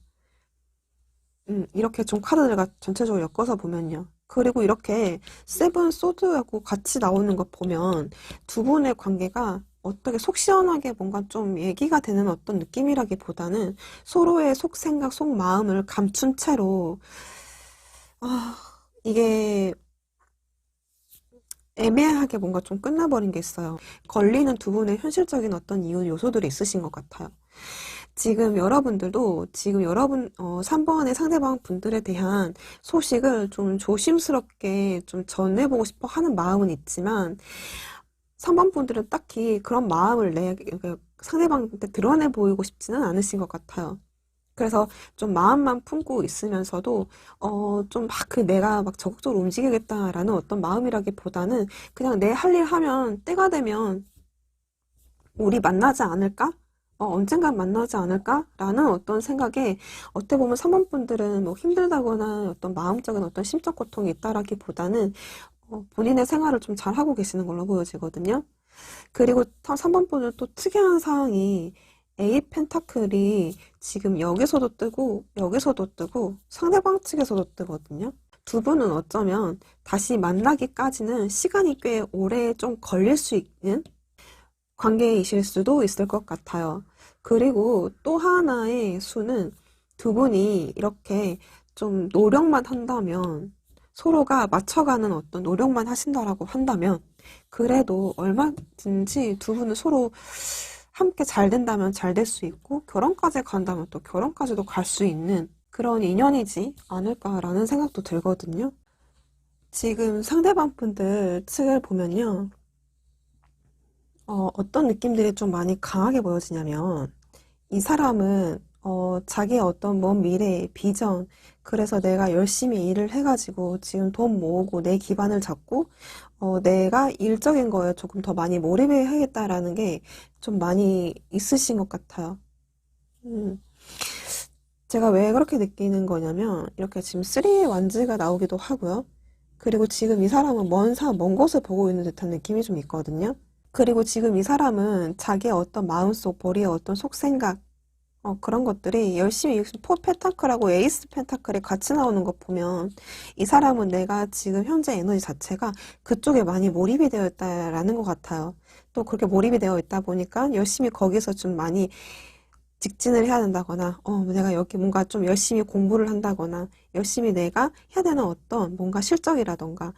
이렇게 좀 카드가 전체적으로 엮어서 보면요. 그리고 이렇게 세븐 소드하고 같이 나오는 거 보면 두 분의 관계가 어떻게 속 시원하게 뭔가 좀 얘기가 되는 어떤 느낌이라기보다는 서로의 속 생각, 속 마음을 감춘 채로, 아, 이게 애매하게 뭔가 좀 끝나버린 게 있어요. 걸리는 두 분의 현실적인 어떤 이유 요소들이 있으신 것 같아요. 지금 여러분들도 지금 여러분 3번의 상대방 분들에 대한 소식을 좀 조심스럽게 좀 전해보고 싶어 하는 마음은 있지만 3번 분들은 딱히 그런 마음을 상대방한테 드러내 보이고 싶지는 않으신 것 같아요. 그래서 좀 마음만 품고 있으면서도 좀 막 내가 막 적극적으로 움직이겠다라는 어떤 마음이라기보다는 그냥 내 할 일 하면 때가 되면 우리 만나지 않을까? 언젠간 만나지 않을까라는 어떤 생각에 어떻게 보면 3번 분들은 뭐 힘들다거나 어떤 마음적인 어떤 심적 고통이 있다라기보다는 본인의 생활을 좀 잘하고 계시는 걸로 보여지거든요. 그리고 3번 분은 또 특이한 상황이 A 펜타클이 지금 여기서도 뜨고 여기서도 뜨고 상대방 측에서도 뜨거든요. 두 분은 어쩌면 다시 만나기까지는 시간이 꽤 오래 좀 걸릴 수 있는 관계이실 수도 있을 것 같아요. 그리고 또 하나의 수는 두 분이 이렇게 좀 노력만 한다면 서로가 맞춰가는 어떤 노력만 하신다라고 한다면 그래도 얼마든지 두 분은 서로 함께 잘 된다면 잘 될 수 있고 결혼까지 간다면 또 결혼까지도 갈 수 있는 그런 인연이지 않을까라는 생각도 들거든요. 지금 상대방 분들 측을 보면요. 어떤 느낌들이 좀 많이 강하게 보여지냐면, 이 사람은, 자기의 어떤 먼 미래의 비전, 그래서 내가 열심히 일을 해가지고 지금 돈 모으고 내 기반을 잡고, 내가 일적인 거에 조금 더 많이 몰입해야겠다라는 게 좀 많이 있으신 것 같아요. 음, 제가 왜 그렇게 느끼는 거냐면, 이렇게 지금 3의 완즈가 나오기도 하고요. 그리고 지금 이 사람은 먼 곳을 보고 있는 듯한 느낌이 좀 있거든요. 그리고 지금 이 사람은 자기의 어떤 마음속, 머리의 어떤 속생각, 그런 것들이 열심히 포 펜타클하고 에이스 펜타클이 같이 나오는 것 보면 이 사람은 내가 지금 현재 에너지 자체가 그쪽에 많이 몰입이 되어 있다라는 것 같아요. 또 그렇게 몰입이 되어 있다 보니까 열심히 거기서 좀 많이 직진을 해야 된다거나, 내가 여기 뭔가 좀 열심히 공부를 한다거나, 열심히 내가 해야 되는 어떤 뭔가 실적이라던가,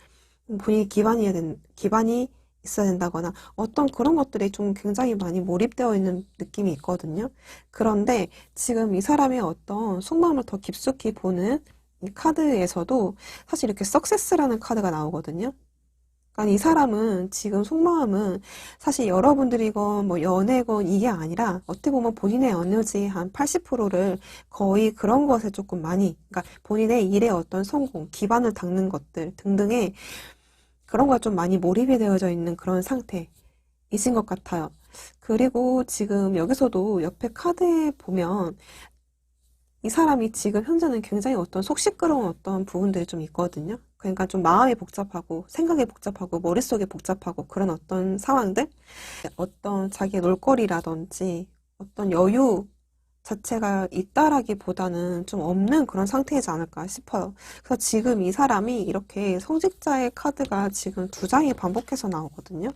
본인이 기반이 있어야 된다거나 어떤 그런 것들이 좀 굉장히 많이 몰입되어 있는 느낌이 있거든요. 그런데 지금 이 사람의 어떤 속마음을 더 깊숙이 보는 이 카드에서도 사실 이렇게 석세스라는 카드가 나오거든요. 그러니까 이 사람은 지금 속마음은 사실 여러분들이건 뭐 연애건 이게 아니라 어떻게 보면 본인의 에너지의 한 80%를 거의 그런 것에 조금 많이, 그러니까 본인의 일의 어떤 성공, 기반을 닦는 것들 등등의 그런 거에 좀 많이 몰입이 되어져 있는 그런 상태이신 것 같아요. 그리고 지금 여기서도 옆에 카드에 보면 이 사람이 지금 현재는 굉장히 어떤 속 시끄러운 어떤 부분들이 좀 있거든요. 그러니까 좀 마음이 복잡하고 생각이 복잡하고 머릿속이 복잡하고 그런 어떤 상황들, 어떤 자기의 놀거리라든지 어떤 여유 자체가 있다라기보다는 좀 없는 그런 상태이지 않을까 싶어요. 그래서 지금 이 사람이 이렇게 성직자의 카드가 지금 두 장이 반복해서 나오거든요.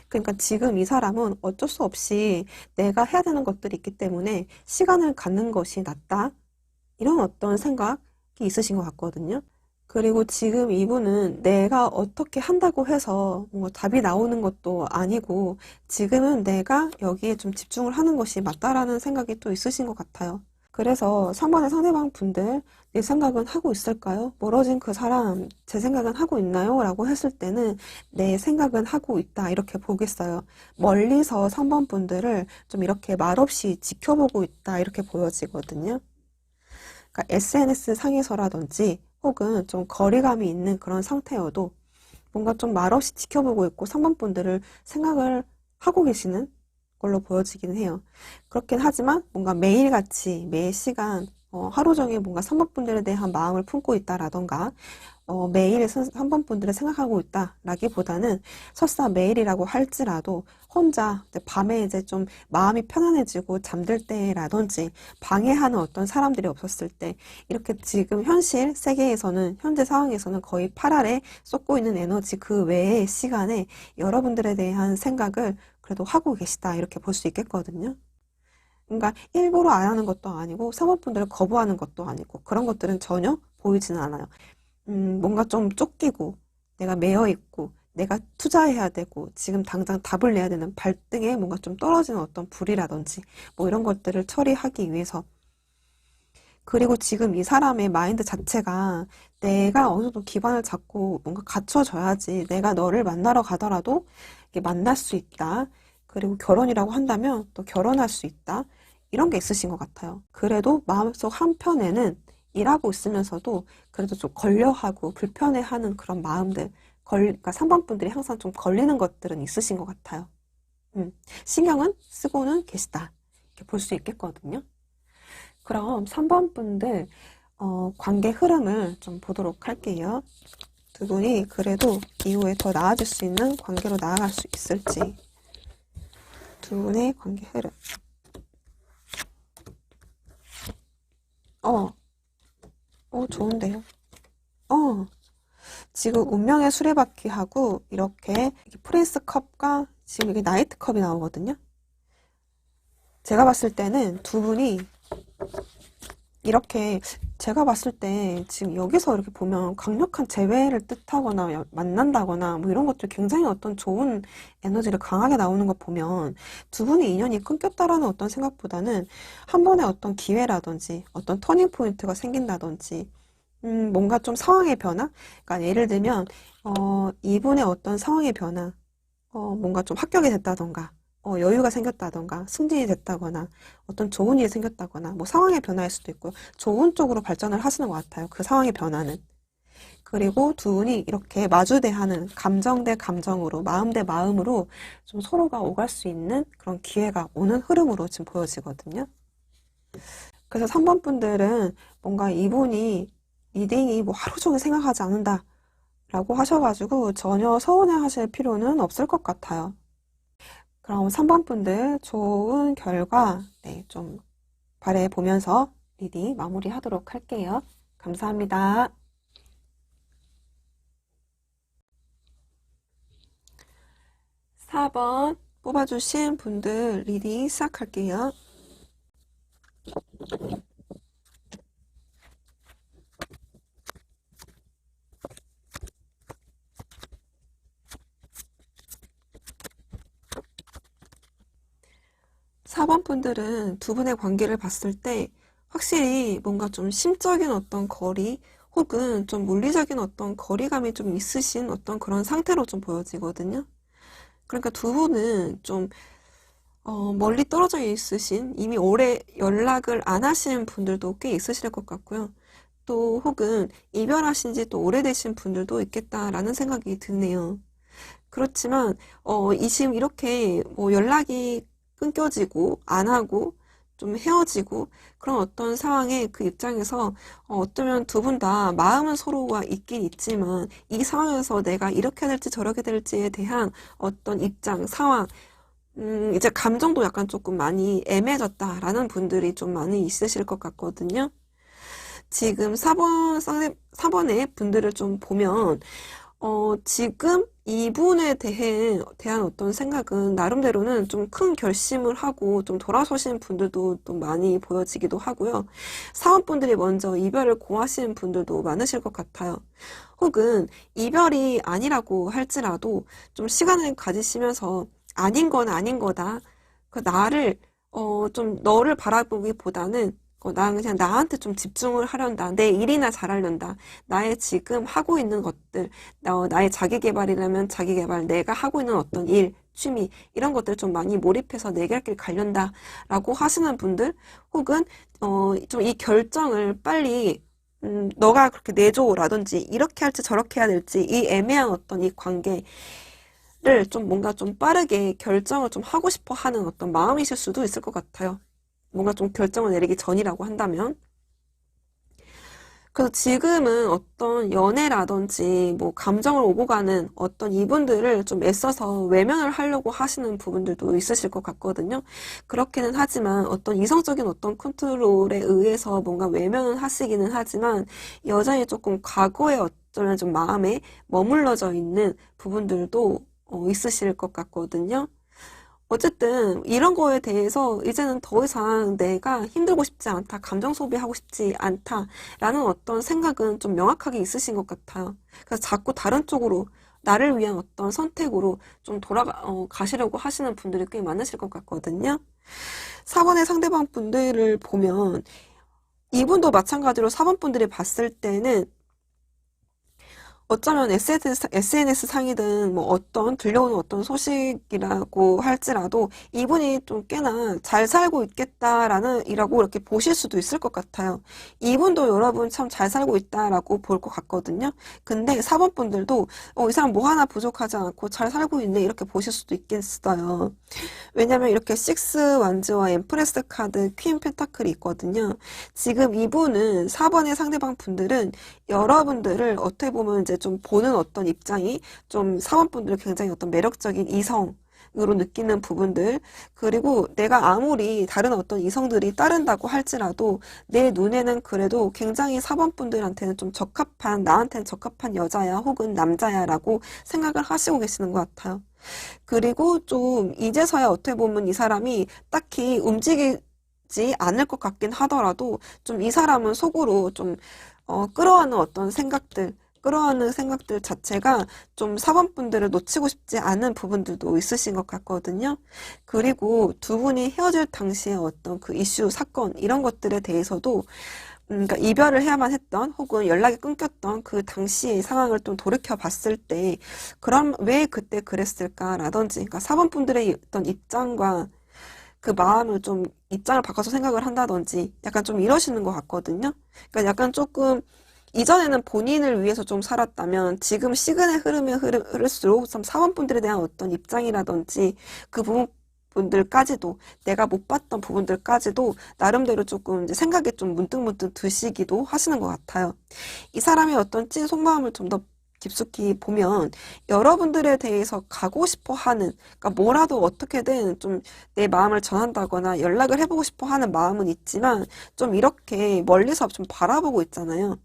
그러니까 지금 이 사람은 어쩔 수 없이 내가 해야 되는 것들이 있기 때문에 시간을 갖는 것이 낫다. 이런 어떤 생각이 있으신 것 같거든요. 그리고 지금 이분은 내가 어떻게 한다고 해서 뭔가 답이 나오는 것도 아니고 지금은 내가 여기에 좀 집중을 하는 것이 맞다라는 생각이 또 있으신 것 같아요. 그래서 3번의 상대방 분들 내 생각은 하고 있을까요? 멀어진 그 사람 제 생각은 하고 있나요? 라고 했을 때는 내 생각은 하고 있다 이렇게 보겠어요. 멀리서 3번 분들을 좀 이렇게 말없이 지켜보고 있다 이렇게 보여지거든요. 그러니까 SNS 상에서라든지 혹은 좀 거리감이 있는 그런 상태여도 뭔가 좀 말없이 지켜보고 있고 상반분들을 생각을 하고 계시는 걸로 보여지긴 해요. 그렇긴 하지만 뭔가 매일같이 매 시간 하루 종일 뭔가 3번 분들에 대한 마음을 품고 있다라던가, 매일 3번 분들을 생각하고 있다라기보다는 설사 매일이라고 할지라도 혼자 이제 밤에 이제 좀 마음이 편안해지고 잠들 때라든지 방해하는 어떤 사람들이 없었을 때 이렇게 지금 현실 세계에서는 현재 상황에서는 거의 8알에 쏟고 있는 에너지 그 외의 시간에 여러분들에 대한 생각을 그래도 하고 계시다 이렇게 볼 수 있겠거든요. 그러니까 일부러 안 하는 것도 아니고 사모분들을 거부하는 것도 아니고 그런 것들은 전혀 보이지는 않아요. 뭔가 좀 쫓기고 내가 매여 있고 내가 투자해야 되고 지금 당장 답을 내야 되는 발등에 뭔가 좀 떨어지는 어떤 불이라든지 뭐 이런 것들을 처리하기 위해서 그리고 지금 이 사람의 마인드 자체가 내가 어느 정도 기반을 잡고 뭔가 갖춰져야지 내가 너를 만나러 가더라도 이렇게 만날 수 있다. 그리고 결혼이라고 한다면 또 결혼할 수 있다. 이런 게 있으신 것 같아요. 그래도 마음속 한편에는 일하고 있으면서도 그래도 좀 걸려하고 불편해하는 그런 마음들, 그러니까 3번 분들이 항상 좀 걸리는 것들은 있으신 것 같아요. 신경은 쓰고는 계시다. 이렇게 볼 수 있겠거든요. 그럼 3번 분들 관계 흐름을 좀 보도록 할게요. 두 분이 그래도 이후에 더 나아질 수 있는 관계로 나아갈 수 있을지. 두 분의 관계 흐름. 좋은데요. 지금 운명의 수레바퀴하고 이렇게 프린스 컵과 지금 이게 나이트 컵이 나오거든요. 제가 봤을 때는 두 분이 이렇게 제가 봤을 때 지금 여기서 이렇게 보면 강력한 재회를 뜻하거나 만난다거나 뭐 이런 것들 굉장히 어떤 좋은 에너지를 강하게 나오는 거 보면 두 분의 인연이 끊겼다라는 어떤 생각보다는 한 번의 어떤 기회라든지 어떤 터닝 포인트가 생긴다든지 뭔가 좀 상황의 변화? 그러니까 예를 들면 이분의 어떤 상황의 변화 뭔가 좀 합격이 됐다던가 여유가 생겼다던가 승진이 됐다거나 어떤 좋은 일이 생겼다거나 뭐 상황의 변화일 수도 있고요. 좋은 쪽으로 발전을 하시는 것 같아요. 그 상황의 변화는. 그리고 두 분이 이렇게 마주대하는 감정 대 감정으로 마음 대 마음으로 좀 서로가 오갈 수 있는 그런 기회가 오는 흐름으로 지금 보여지거든요. 그래서 3번 분들은 뭔가 이분이 리딩이 뭐 하루 종일 생각하지 않는다 라고 하셔가지고 전혀 서운해 하실 필요는 없을 것 같아요. 그럼 3번 분들 좋은 결과 좀 바라보면서 리딩 마무리하도록 할게요. 감사합니다. 4번 뽑아주신 분들 리딩 시작할게요. 4번 분들은 두 분의 관계를 봤을 때 확실히 뭔가 좀 심적인 어떤 거리 혹은 좀 물리적인 어떤 거리감이 좀 있으신 어떤 그런 상태로 좀 보여지거든요. 그러니까 두 분은 좀 멀리 떨어져 있으신 이미 오래 연락을 안 하시는 분들도 꽤 있으실 것 같고요. 또 혹은 이별하신 지 또 오래되신 분들도 있겠다라는 생각이 드네요. 그렇지만 지금 이렇게 뭐 연락이 끊겨지고 안 하고 좀 헤어지고 그런 어떤 상황에 그 입장에서 어쩌면 두 분 다 마음은 서로가 있긴 있지만 이 상황에서 내가 이렇게 될지 저렇게 될지에 대한 어떤 입장, 상황 이제 감정도 약간 조금 많이 애매해졌다라는 분들이 좀 많이 있으실 것 같거든요. 지금 4번의 분들을 좀 보면 지금 이분에 대한 어떤 생각은 나름대로는 좀 큰 결심을 하고 좀 돌아서신 분들도 또 많이 보여지기도 하고요. 사원분들이 먼저 이별을 고하시는 분들도 많으실 것 같아요. 혹은 이별이 아니라고 할지라도 좀 시간을 가지시면서 아닌 건 아닌 거다. 그 나를 좀 너를 바라보기보다는 나는 그냥 나한테 좀 집중을 하련다. 내 일이나 잘하련다. 나의 지금 하고 있는 것들, 나의 자기 개발이라면 자기 개발, 내가 하고 있는 어떤 일, 취미, 이런 것들 좀 많이 몰입해서 내 갈 길 가련다. 라고 하시는 분들, 혹은, 좀 이 결정을 빨리, 너가 그렇게 내줘라든지, 이렇게 할지 저렇게 해야 될지, 이 애매한 어떤 이 관계를 좀 뭔가 좀 빠르게 결정을 좀 하고 싶어 하는 어떤 마음이실 수도 있을 것 같아요. 뭔가 좀 결정을 내리기 전이라고 한다면 그래서 지금은 어떤 연애라든지 뭐 감정을 오고 가는 어떤 이분들을 좀 애써서 외면을 하려고 하시는 부분들도 있으실 것 같거든요. 그렇기는 하지만 어떤 이성적인 어떤 컨트롤에 의해서 뭔가 외면을 하시기는 하지만 여전히 조금 과거에 어쩌면 좀 마음에 머물러져 있는 부분들도 있으실 것 같거든요. 어쨌든 이런 거에 대해서 이제는 더 이상 내가 힘들고 싶지 않다, 감정 소비하고 싶지 않다라는 어떤 생각은 좀 명확하게 있으신 것 같아요. 그래서 자꾸 다른 쪽으로 나를 위한 어떤 선택으로 좀 가시려고 하시는 분들이 꽤 많으실 것 같거든요. 4번의 상대방 분들을 보면 이분도 마찬가지로 4번 분들이 봤을 때는 어쩌면 SNS 상이든 뭐 어떤 들려오는 어떤 소식이라고 할지라도 이분이 좀 꽤나 잘 살고 있겠다라는 이라고 이렇게 보실 수도 있을 것 같아요. 이분도 여러분 참 잘 살고 있다라고 볼 것 같거든요. 근데 4번 분들도 이 사람 뭐 하나 부족하지 않고 잘 살고 있네 이렇게 보실 수도 있겠어요. 왜냐면 이렇게 식스 완즈와 엠프레스 카드 퀸 펜타클이 있거든요. 지금 이분은 4번의 상대방 분들은 여러분들을 어떻게 보면 이제 좀 보는 어떤 입장이 좀 4번 분들을 굉장히 어떤 매력적인 이성 으로 느끼는 부분들 그리고 내가 아무리 다른 어떤 이성들이 따른다고 할지라도 내 눈에는 그래도 굉장히 4번 분들한테는 좀 적합한 나한테는 적합한 여자야 혹은 남자야 라고 생각을 하시고 계시는 것 같아요. 그리고 좀 이제서야 어떻게 보면 이 사람이 딱히 움직이지 않을 것 같긴 하더라도 좀 이 사람은 속으로 좀 끌어안는 어떤 생각들 끌어안는 생각들 자체가 좀 4번 분들을 놓치고 싶지 않은 부분들도 있으신 것 같거든요. 그리고 두 분이 헤어질 당시에 어떤 그 이슈, 사건 이런 것들에 대해서도 그러니까 이별을 해야만 했던 혹은 연락이 끊겼던 그 당시의 상황을 좀 돌이켜 봤을 때 그럼 왜 그때 그랬을까라든지 그러니까 4번 분들의 어떤 입장과 그 마음을 좀 입장을 바꿔서 생각을 한다든지 약간 좀 이러시는 것 같거든요. 그러니까 약간 조금 이전에는 본인을 위해서 좀 살았다면 지금 시간의 흐름이 흐를수록 좀 4번 분들에 대한 어떤 입장이라든지 그 부분들까지도 내가 못 봤던 부분들까지도 나름대로 조금 이제 생각이 좀 문득문득 드시기도 하시는 것 같아요. 이 사람의 어떤 찐 속마음을 좀 더 깊숙이 보면 여러분들에 대해서 가고 싶어 하는 그러니까 뭐라도 어떻게든 좀 내 마음을 전한다거나 연락을 해보고 싶어 하는 마음은 있지만 좀 이렇게 멀리서 좀 바라보고 있잖아요.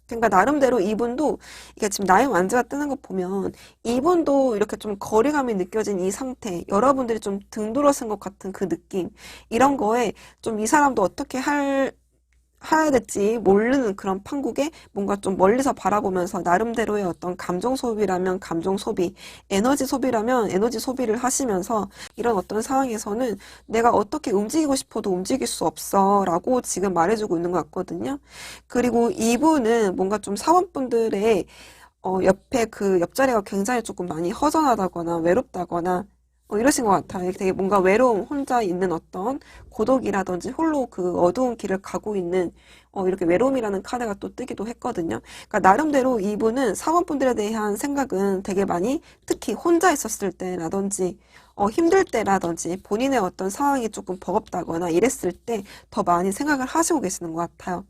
그러니까 나름대로 이분도 이게 지금 나의 완즈가 뜨는 거 보면 이분도 이렇게 좀 거리감이 느껴진 이 상태 여러분들이 좀 등 돌아선 것 같은 그 느낌 이런 거에 좀 이 사람도 어떻게 해야 될지 모르는 그런 판국에 뭔가 좀 멀리서 바라보면서 나름대로의 어떤 감정 소비라면 감정 소비, 에너지 소비라면 에너지 소비를 하시면서 이런 어떤 상황에서는 내가 어떻게 움직이고 싶어도 움직일 수 없어 라고 지금 말해주고 있는 것 같거든요. 그리고 이분은 뭔가 좀 사원분들의 옆에 그 옆자리가 굉장히 조금 많이 허전하다거나 외롭다거나 이러신 것 같아요. 되게 뭔가 외로움, 혼자 있는 어떤 고독이라든지 홀로 그 어두운 길을 가고 있는 이렇게 외로움이라는 카드가 또 뜨기도 했거든요. 그러니까 나름대로 이분은 사원분들에 대한 생각은 되게 많이 특히 혼자 있었을 때라든지 힘들 때라든지 본인의 어떤 상황이 조금 버겁다거나 이랬을 때 더 많이 생각을 하시고 계시는 것 같아요.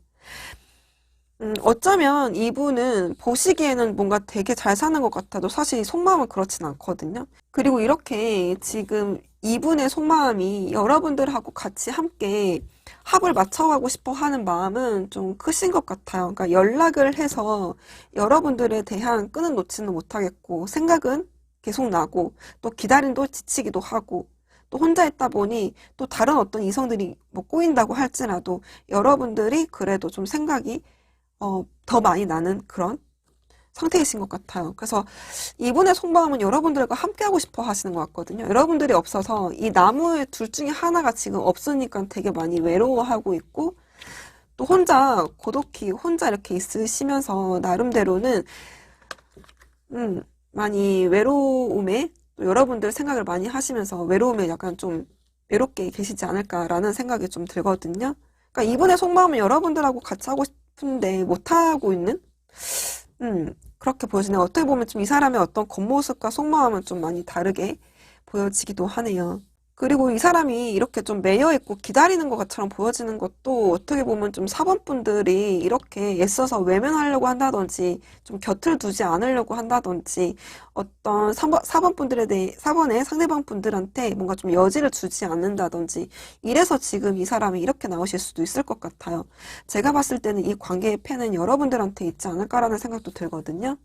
어쩌면 이분은 보시기에는 뭔가 되게 잘 사는 것 같아도 사실 속마음은 그렇진 않거든요. 그리고 이렇게 지금 이분의 속마음이 여러분들하고 같이 함께 합을 맞춰가고 싶어 하는 마음은 좀 크신 것 같아요. 그러니까 연락을 해서 여러분들에 대한 끈은 놓지는 못하겠고 생각은 계속 나고 또 기다림도 지치기도 하고 또 혼자 있다 보니 또 다른 어떤 이성들이 뭐 꼬인다고 할지라도 여러분들이 그래도 좀 생각이 더 많이 나는 그런 상태이신 것 같아요. 그래서 이분의 속마음은 여러분들과 함께하고 싶어 하시는 것 같거든요. 여러분들이 없어서 이 나무의 둘 중에 하나가 지금 없으니까 되게 많이 외로워하고 있고 또 혼자 고독히 혼자 이렇게 있으시면서 나름대로는 많이 외로움에 또 여러분들 생각을 많이 하시면서 외로움에 약간 좀 외롭게 계시지 않을까라는 생각이 좀 들거든요. 그러니까 이분의 속마음은 여러분들하고 같이 하고 싶은데 못하고 있는 그렇게 보여지네요. 어떻게 보면 좀 이 사람의 어떤 겉모습과 속마음은 좀 많이 다르게 보여지기도 하네요. 그리고 이 사람이 이렇게 좀 매여 있고 기다리는 것처럼 보여지는 것도 어떻게 보면 좀 4번 분들이 이렇게 애써서 외면하려고 한다든지 좀 곁을 두지 않으려고 한다든지 어떤 4번 분들에 대해 4번의 상대방 분들한테 뭔가 좀 여지를 주지 않는다든지 이래서 지금 이 사람이 이렇게 나오실 수도 있을 것 같아요. 제가 봤을 때는 이 관계의 폐는 여러분들한테 있지 않을까라는 생각도 들거든요.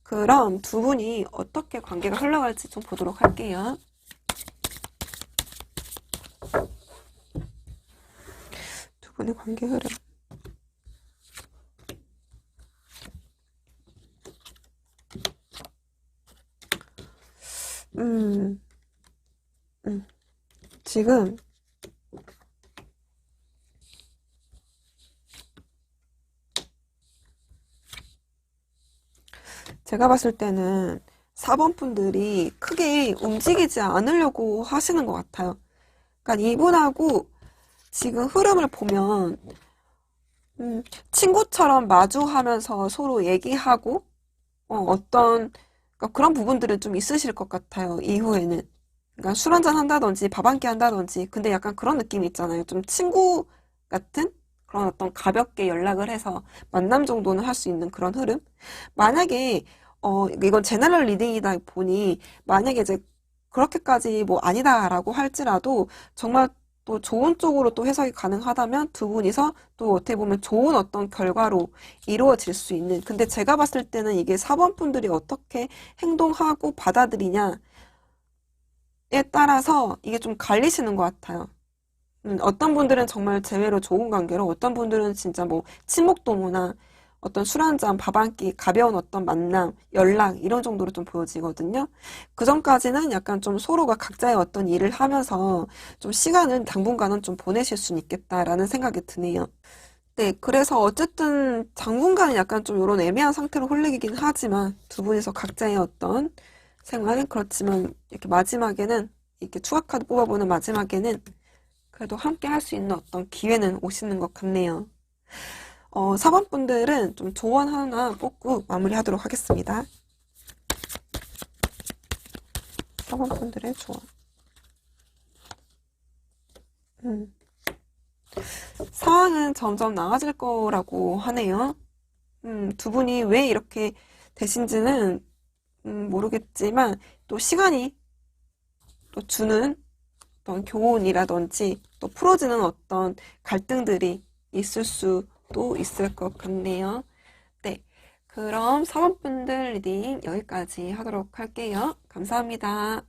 그럼 두 분이 어떻게 관계가 흘러갈지 좀 보도록 할게요. 두 분의 관계 흐름. 음, 지금 제가 봤을 때는 4번 분들이 크게 움직이지 않으려고 하시는 것 같아요. 그러니까 이분하고 지금 흐름을 보면 친구처럼 마주하면서 서로 얘기하고 어떤 그러니까 그런 부분들은 좀 있으실 것 같아요. 이후에는. 그러니까 술 한잔 한다든지 밥 한 끼 한다든지 근데 약간 그런 느낌이 있잖아요. 좀 친구 같은 그런 어떤 가볍게 연락을 해서 만남 정도는 할 수 있는 그런 흐름. 만약에 이건 제너럴 리딩이다 보니 만약에 이제 그렇게까지 뭐 아니다라고 할지라도 정말 또 좋은 쪽으로 또 해석이 가능하다면 두 분이서 또 어떻게 보면 좋은 어떤 결과로 이루어질 수 있는. 근데 제가 봤을 때는 이게 4번 분들이 어떻게 행동하고 받아들이냐에 따라서 이게 좀 갈리시는 것 같아요. 어떤 분들은 정말 제외로 좋은 관계로 어떤 분들은 진짜 뭐 친목 도모나 어떤 술 한 잔, 밥 한 끼, 가벼운 어떤 만남, 연락 이런 정도로 좀 보여지거든요. 그 전까지는 약간 좀 서로가 각자의 어떤 일을 하면서 좀 시간은 당분간은 좀 보내실 수는 있겠다라는 생각이 드네요. 네, 그래서 어쨌든 당분간은 약간 좀 이런 애매한 상태로 흘리긴 하지만 두 분이서 각자의 어떤 생활은 그렇지만 이렇게 마지막에는 이렇게 추가 카드 뽑아보는 마지막에는 그래도 함께 할 수 있는 어떤 기회는 오시는 것 같네요. 4번 분들은 좀 조언 하나 뽑고 마무리하도록 하겠습니다. 4번 분들의 조언. 상황은 점점 나아질 거라고 하네요. 두 분이 왜 이렇게 되신지는 모르겠지만 또 시간이 또 주는 어떤 교훈이라든지 또 풀어지는 어떤 갈등들이 있을 수도 있을 것 같네요. 네, 그럼 사원분들 리딩 여기까지 하도록 할게요. 감사합니다.